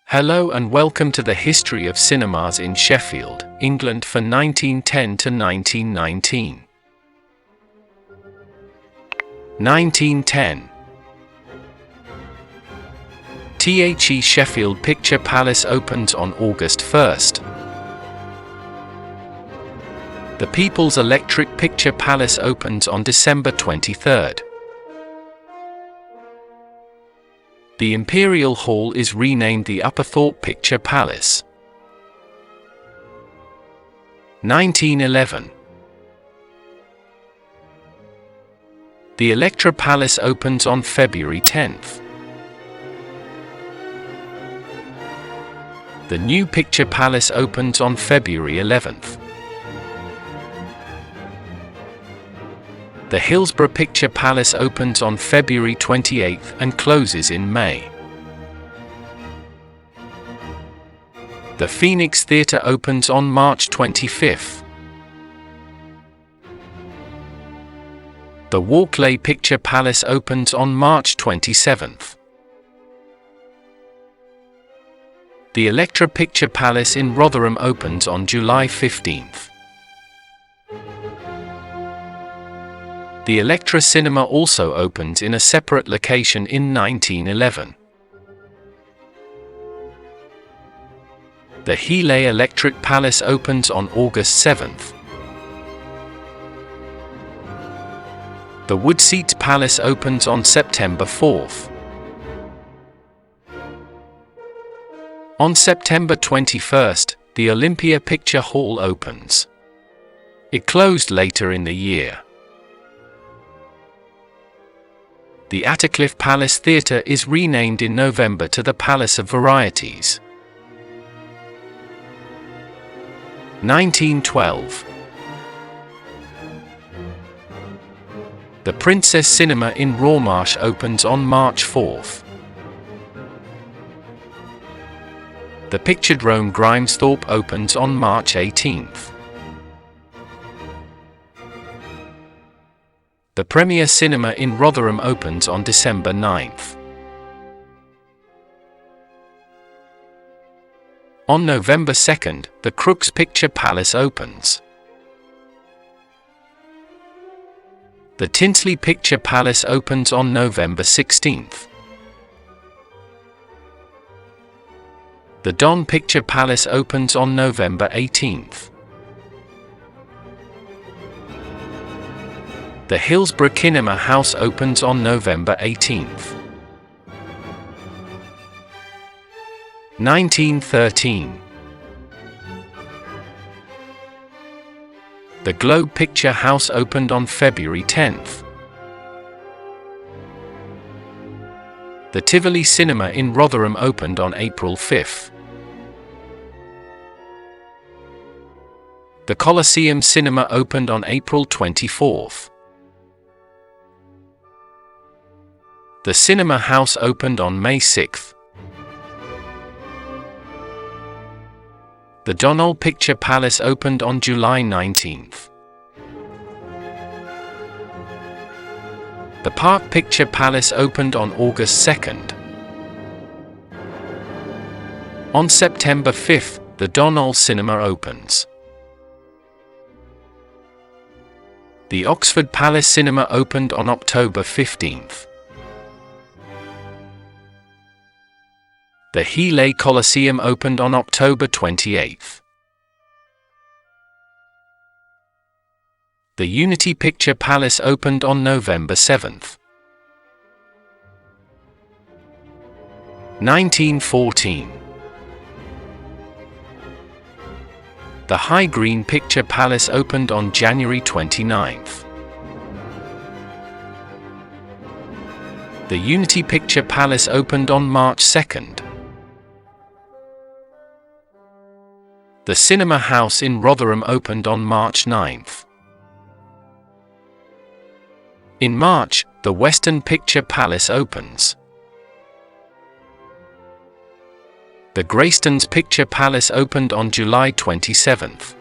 Hello and welcome to the history of cinemas in Sheffield, England for 1910 to 1919. 1910. The Sheffield Picture Palace opens on August 1st. The People's Electric Picture Palace opens on December 23rd. The Imperial Hall is renamed the Upperthorpe Picture Palace. 1911. The Electra Palace opens on February 10th. The New Picture Palace opens on February 11th. The Hillsborough Picture Palace opens on February 28th and closes in May. The Phoenix Theatre opens on March 25th. The Walkley Picture Palace opens on March 27th. The Electra Picture Palace in Rotherham opens on July 15th. The Electra Cinema also opens in a separate location in 1911. The Heeley Electric Palace opens on August 7th. The Woodseats Palace opens on September 4th. On September 21st, the Olympia Picture Hall opens. It closed later in the year. The Attercliffe Palace Theatre is renamed in November to the Palace of Varieties. 1912. The Princess Cinema in Rawmarsh opens on March 4th. The Picturedrome Grimesthorpe opens on March 18th. The Premier Cinema in Rotherham opens on December 9th. On November 2nd, the Crooks Picture Palace opens. The Tinsley Picture Palace opens on November 16th. The Don Picture Palace opens on November 18th. The Hillsborough Kinema House opens on November 18th. 1913. The Globe Picture House opened on February 10th. The Tivoli Cinema in Rotherham opened on April 5th. The Coliseum Cinema opened on April 24th. The Cinema House opened on May 6th. The Donald Picture Palace opened on July 19th. The Park Picture Palace opened on August 2nd. On September 5th, the Donald Cinema opens. The Oxford Palace Cinema opened on October 15th. The Heeley Coliseum opened on October 28th. The Unity Picture Palace opened on November 7th. 1914. The High Green Picture Palace opened on January 29th. The Unity Picture Palace opened on March 2nd. The Cinema House in Rotherham opened on March 9th. In March, the Western Picture Palace opens. The Greystons Picture Palace opened on July 27th.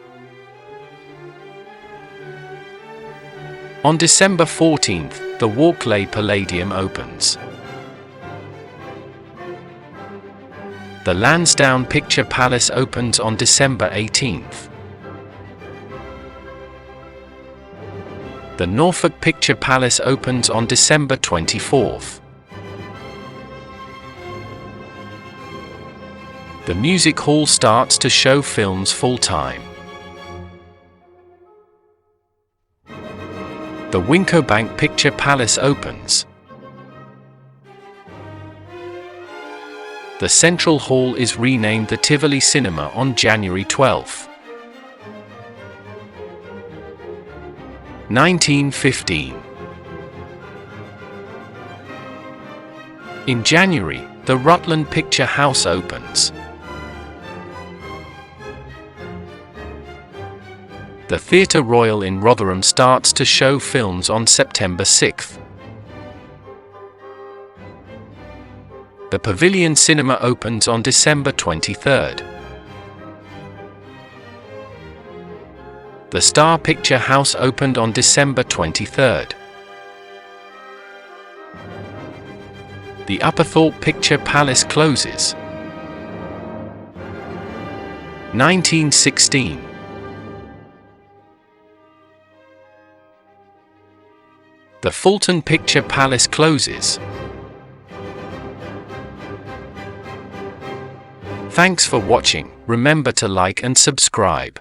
On December 14th, the Walkley Palladium opens. The Lansdowne Picture Palace opens on December 18th. The Norfolk Picture Palace opens on December 24th. The Music Hall starts to show films full-time. The Wincobank Picture Palace opens. The Central Hall is renamed the Tivoli Cinema on January 12. 1915. In January, the Rutland Picture House opens. The Theatre Royal in Rotherham starts to show films on September 6. The Pavilion Cinema opens on December 23. The Star Picture House opened on December 23. The Upperthorpe Picture Palace closes. 1916. The Fulton Picture Palace closes. Thanks for watching. Remember to like and subscribe.